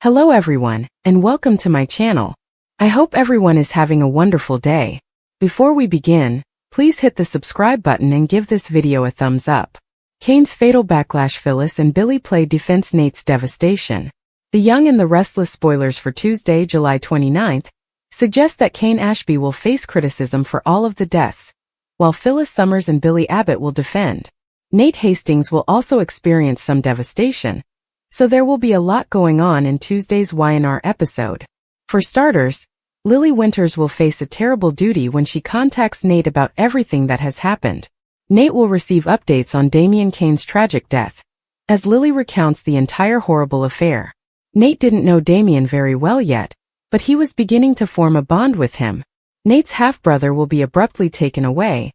Hello everyone, and welcome to my channel. I hope everyone is having a wonderful day. Before we begin, please hit the subscribe button and give this video a thumbs up. Kane's fatal backlash. Phyllis and Billy play defense. Nate's devastation. The Young and the Restless spoilers for Tuesday, July 29th, suggest that Kane Ashby will face criticism for all of the deaths, while Phyllis Summers and Billy Abbott will defend. Nate Hastings will also experience some devastation, so there will be a lot going on in Tuesday's Y&R episode. For starters, Lily Winters will face a terrible duty when she contacts Nate about everything that has happened. Nate will receive updates on Damian Kane's tragic death, as Lily recounts the entire horrible affair. Nate didn't know Damian very well yet, but he was beginning to form a bond with him. Nate's half-brother will be abruptly taken away,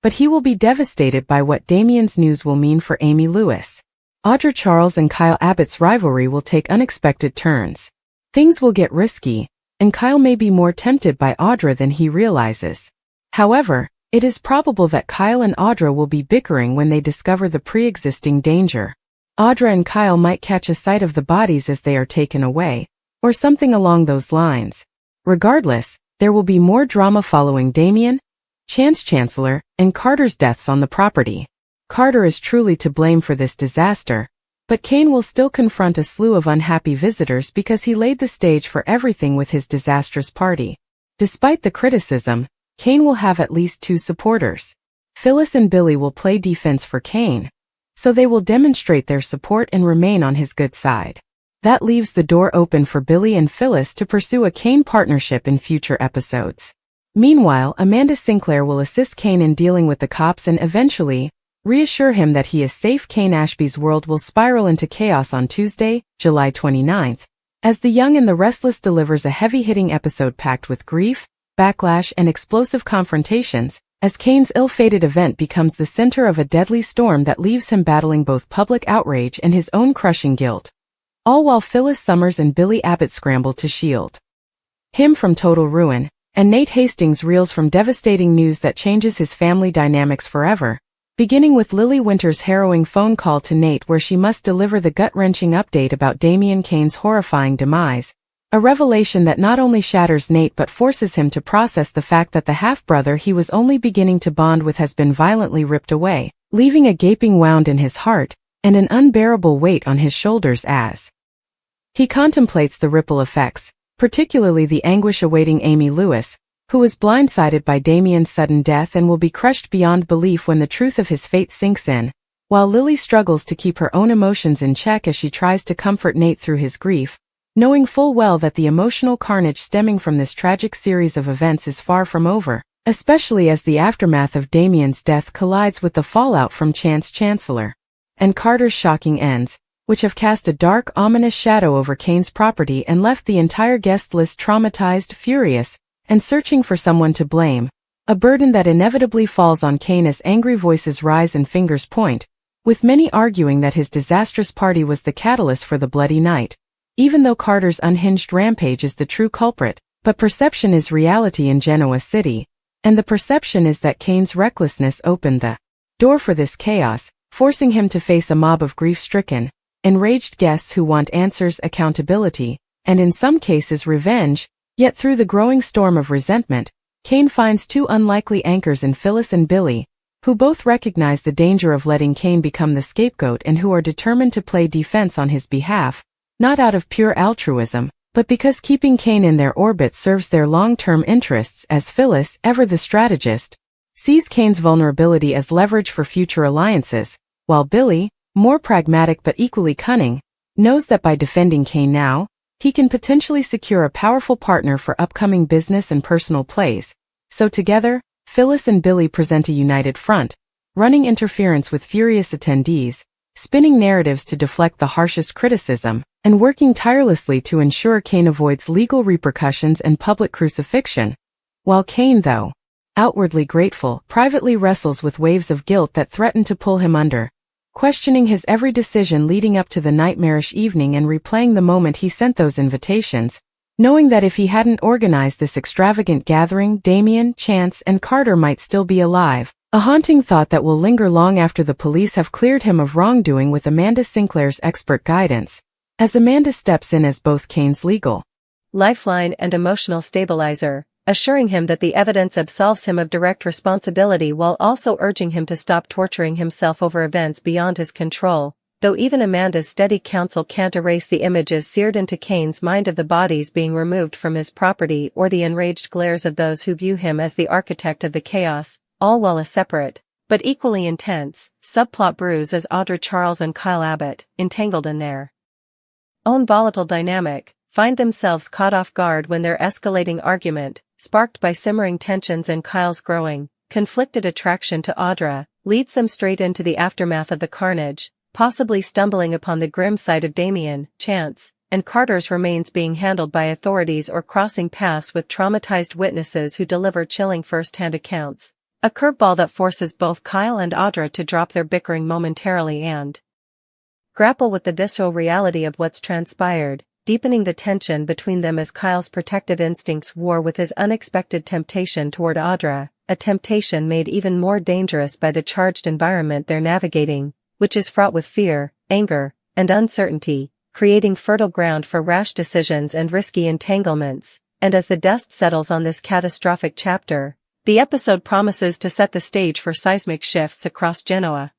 but he will be devastated by what Damian's news will mean for Amy Lewis. Audra Charles and Kyle Abbott's rivalry will take unexpected turns. Things will get risky, and Kyle may be more tempted by Audra than he realizes. However, it is probable that Kyle and Audra will be bickering when they discover the pre-existing danger. Audra and Kyle might catch a sight of the bodies as they are taken away, or something along those lines. Regardless, there will be more drama following Damian, Chance Chancellor, and Carter's deaths on the property. Carter is truly to blame for this disaster, but Kane will still confront a slew of unhappy visitors because he laid the stage for everything with his disastrous party. Despite the criticism, Kane will have at least two supporters. Phyllis and Billy will play defense for Kane, so they will demonstrate their support and remain on his good side. That leaves the door open for Billy and Phyllis to pursue a Kane partnership in future episodes. Meanwhile, Amanda Sinclair will assist Kane in dealing with the cops and eventually reassure him that he is safe. Kane Ashby's world will spiral into chaos on Tuesday, July 29th, as The Young and the Restless delivers a heavy-hitting episode packed with grief, backlash, and explosive confrontations, as Kane's ill-fated event becomes the center of a deadly storm that leaves him battling both public outrage and his own crushing guilt, all while Phyllis Summers and Billy Abbott scramble to shield him from total ruin, and Nate Hastings reels from devastating news that changes his family dynamics forever, beginning with Lily Winters' harrowing phone call to Nate where she must deliver the gut-wrenching update about Damian Kane's horrifying demise, a revelation that not only shatters Nate but forces him to process the fact that the half-brother he was only beginning to bond with has been violently ripped away, leaving a gaping wound in his heart and an unbearable weight on his shoulders as he contemplates the ripple effects, particularly the anguish awaiting Amy Lewis, who was blindsided by Damian's sudden death and will be crushed beyond belief when the truth of his fate sinks in, while Lily struggles to keep her own emotions in check as she tries to comfort Nate through his grief, knowing full well that the emotional carnage stemming from this tragic series of events is far from over, especially as the aftermath of Damian's death collides with the fallout from Chance Chancellor and Carter's shocking ends, which have cast a dark, ominous shadow over Kane's property and left the entire guest list traumatized, furious, and searching for someone to blame, a burden that inevitably falls on Kane as angry voices rise and fingers point, with many arguing that his disastrous party was the catalyst for the bloody night, even though Carter's unhinged rampage is the true culprit. But perception is reality in Genoa City, and the perception is that Kane's recklessness opened the door for this chaos, forcing him to face a mob of grief-stricken, enraged guests who want answers, accountability, and in some cases revenge. Yet through the growing storm of resentment, Kane finds two unlikely anchors in Phyllis and Billy, who both recognize the danger of letting Kane become the scapegoat and who are determined to play defense on his behalf, not out of pure altruism, but because keeping Kane in their orbit serves their long-term interests. As Phyllis, ever the strategist, sees Kane's vulnerability as leverage for future alliances, while Billy, more pragmatic but equally cunning, knows that by defending Kane now, he can potentially secure a powerful partner for upcoming business and personal plays. So together, Phyllis and Billy present a united front, running interference with furious attendees, spinning narratives to deflect the harshest criticism, and working tirelessly to ensure Kane avoids legal repercussions and public crucifixion. While Kane, though outwardly grateful, privately wrestles with waves of guilt that threaten to pull him under, questioning his every decision leading up to the nightmarish evening and replaying the moment he sent those invitations, knowing that if he hadn't organized this extravagant gathering, Damian, Chance, and Carter might still be alive, a haunting thought that will linger long after the police have cleared him of wrongdoing. With Amanda Sinclair's expert guidance, as Amanda steps in as both Kane's legal lifeline and emotional stabilizer, assuring him that the evidence absolves him of direct responsibility while also urging him to stop torturing himself over events beyond his control, though even Amanda's steady counsel can't erase the images seared into Kane's mind of the bodies being removed from his property or the enraged glares of those who view him as the architect of the chaos, all while a separate, but equally intense, subplot brews as Audra Charles and Kyle Abbott, entangled in their own volatile dynamic, find themselves caught off guard when their escalating argument, sparked by simmering tensions and Kyle's growing, conflicted attraction to Audra, leads them straight into the aftermath of the carnage, possibly stumbling upon the grim side of Damien, Chance, and Carter's remains being handled by authorities or crossing paths with traumatized witnesses who deliver chilling first-hand accounts. A curveball that forces both Kyle and Audra to drop their bickering momentarily and grapple with the visceral reality of what's transpired, deepening the tension between them as Kyle's protective instincts war with his unexpected temptation toward Audra, a temptation made even more dangerous by the charged environment they're navigating, which is fraught with fear, anger, and uncertainty, creating fertile ground for rash decisions and risky entanglements. And as the dust settles on this catastrophic chapter, the episode promises to set the stage for seismic shifts across Genoa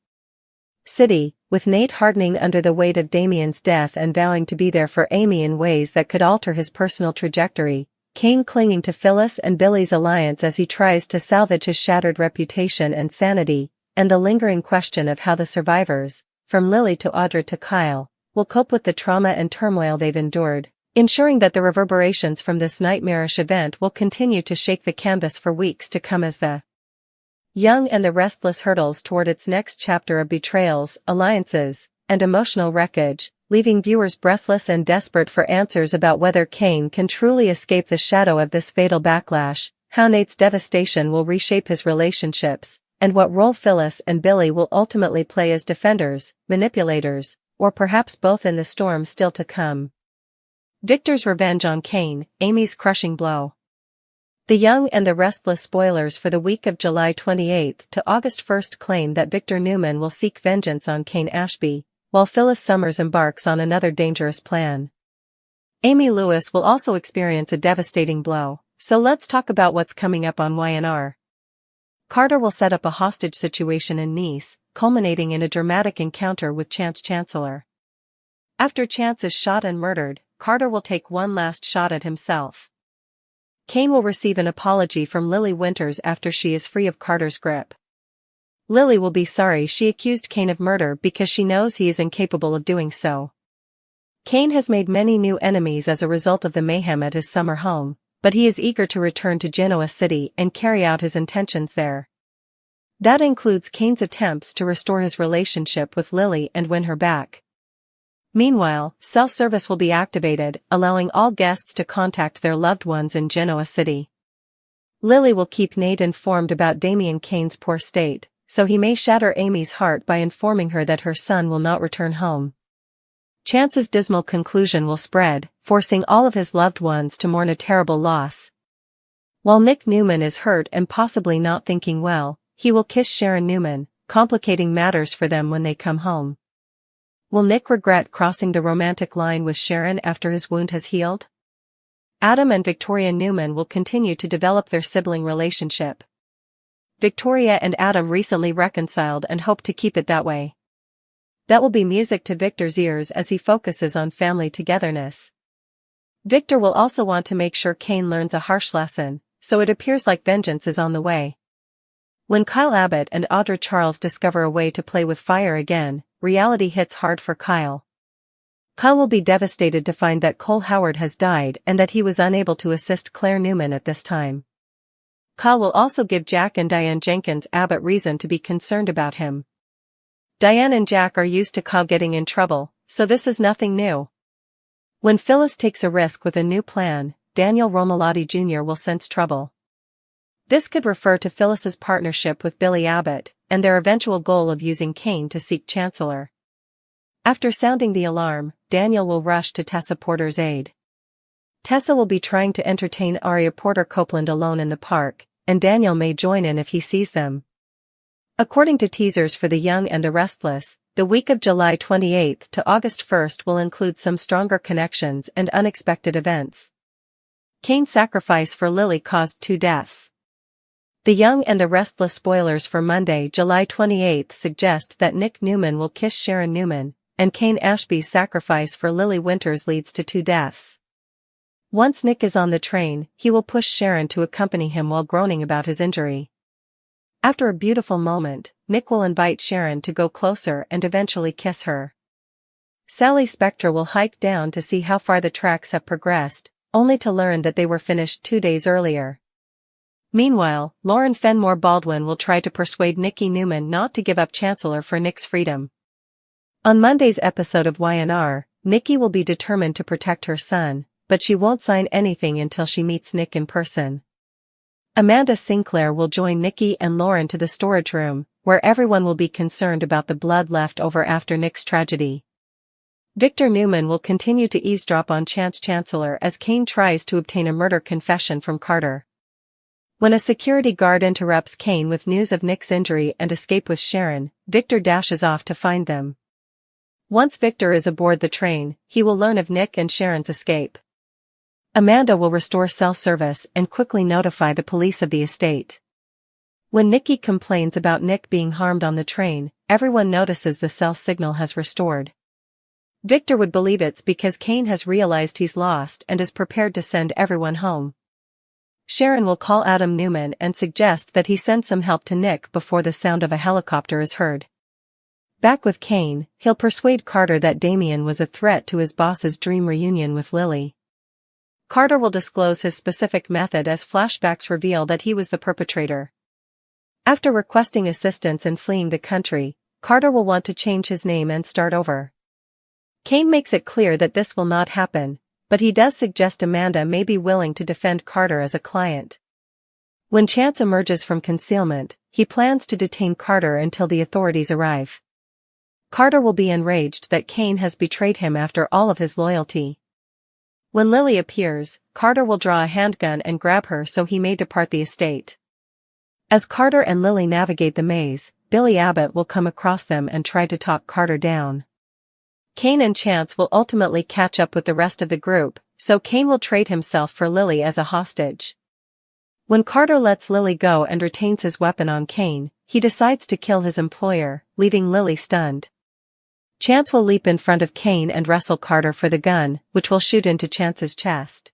City, with Nate hardening under the weight of Damien's death and vowing to be there for Amy in ways that could alter his personal trajectory, Kane clinging to Phyllis and Billy's alliance as he tries to salvage his shattered reputation and sanity, and the lingering question of how the survivors, from Lily to Audra to Kyle, will cope with the trauma and turmoil they've endured, ensuring that the reverberations from this nightmarish event will continue to shake the canvas for weeks to come as the Young and the Restless hurtles toward its next chapter of betrayals, alliances, and emotional wreckage, leaving viewers breathless and desperate for answers about whether Kane can truly escape the shadow of this fatal backlash, how Nate's devastation will reshape his relationships, and what role Phyllis and Billy will ultimately play as defenders, manipulators, or perhaps both in the storm still to come. Victor's revenge on Kane, Amy's crushing blow. The Young and the Restless spoilers for the week of July 28 to August 1 claim that Victor Newman will seek vengeance on Kane Ashby, while Phyllis Summers embarks on another dangerous plan. Amy Lewis will also experience a devastating blow, so let's talk about what's coming up on Y&R. Carter will set up a hostage situation in Nice, culminating in a dramatic encounter with Chance Chancellor. After Chance is shot and murdered, Carter will take one last shot at himself. Kane will receive an apology from Lily Winters after she is free of Carter's grip. Lily will be sorry she accused Kane of murder because she knows he is incapable of doing so. Kane has made many new enemies as a result of the mayhem at his summer home, but he is eager to return to Genoa City and carry out his intentions there. That includes Kane's attempts to restore his relationship with Lily and win her back. Meanwhile, self-service will be activated, allowing all guests to contact their loved ones in Genoa City. Lily will keep Nate informed about Damien Kane's poor state, so he may shatter Amy's heart by informing her that her son will not return home. Chance's dismal conclusion will spread, forcing all of his loved ones to mourn a terrible loss. While Nick Newman is hurt and possibly not thinking well, he will kiss Sharon Newman, complicating matters for them when they come home. Will Nick regret crossing the romantic line with Sharon after his wound has healed? Adam and Victoria Newman will continue to develop their sibling relationship. Victoria and Adam recently reconciled and hope to keep it that way. That will be music to Victor's ears as he focuses on family togetherness. Victor will also want to make sure Kane learns a harsh lesson, so it appears like vengeance is on the way. When Kyle Abbott and Audra Charles discover a way to play with fire again, reality hits hard for Kyle. Kyle will be devastated to find that Cole Howard has died and that he was unable to assist Claire Newman at this time. Kyle will also give Jack and Diane Jenkins Abbott reason to be concerned about him. Diane and Jack are used to Kyle getting in trouble, so this is nothing new. When Phyllis takes a risk with a new plan, Daniel Romalotti Jr. will sense trouble. This could refer to Phyllis's partnership with Billy Abbott, and their eventual goal of using Kane to seek Chancellor. After sounding the alarm, Daniel will rush to Tessa Porter's aid. Tessa will be trying to entertain Aria Porter Copeland alone in the park, and Daniel may join in if he sees them. According to teasers for The Young and the Restless, The week of July 28th to August 1st will include some stronger connections and unexpected events. Kane's sacrifice for Lily caused 2 deaths. The Young and the Restless spoilers for Monday, July 28th suggest that Nick Newman will kiss Sharon Newman, and Kane Ashby's sacrifice for Lily Winters leads to 2 deaths. Once Nick is on the train, he will push Sharon to accompany him while groaning about his injury. After a beautiful moment, Nick will invite Sharon to go closer and eventually kiss her. Sally Spectre will hike down to see how far the tracks have progressed, only to learn that they were finished 2 days earlier. Meanwhile, Lauren Fenmore Baldwin will try to persuade Nikki Newman not to give up Chancellor for Nick's freedom. On Monday's episode of Y&R, Nikki will be determined to protect her son, but she won't sign anything until she meets Nick in person. Amanda Sinclair will join Nikki and Lauren to the storage room, where everyone will be concerned about the blood left over after Nick's tragedy. Victor Newman will continue to eavesdrop on Chancellor as Kane tries to obtain a murder confession from Carter. When a security guard interrupts Kane with news of Nick's injury and escape with Sharon, Victor dashes off to find them. Once Victor is aboard the train, he will learn of Nick and Sharon's escape. Amanda will restore cell service and quickly notify the police of the estate. When Nikki complains about Nick being harmed on the train, everyone notices the cell signal has restored. Victor would believe it's because Kane has realized he's lost and is prepared to send everyone home. Sharon will call Adam Newman and suggest that he send some help to Nick before the sound of a helicopter is heard. Back with Kane, he'll persuade Carter that Damien was a threat to his boss's dream reunion with Lily. Carter will disclose his specific method as flashbacks reveal that he was the perpetrator. After requesting assistance and fleeing the country, Carter will want to change his name and start over. Kane makes it clear that this will not happen, but he does suggest Amanda may be willing to defend Carter as a client. When Chance emerges from concealment, he plans to detain Carter until the authorities arrive. Carter will be enraged that Kane has betrayed him after all of his loyalty. When Lily appears, Carter will draw a handgun and grab her so he may depart the estate. As Carter and Lily navigate the maze, Billy Abbott will come across them and try to talk Carter down. Kane and Chance will ultimately catch up with the rest of the group, so Kane will trade himself for Lily as a hostage. When Carter lets Lily go and retains his weapon on Kane, he decides to kill his employer, leaving Lily stunned. Chance will leap in front of Kane and wrestle Carter for the gun, which will shoot into Chance's chest.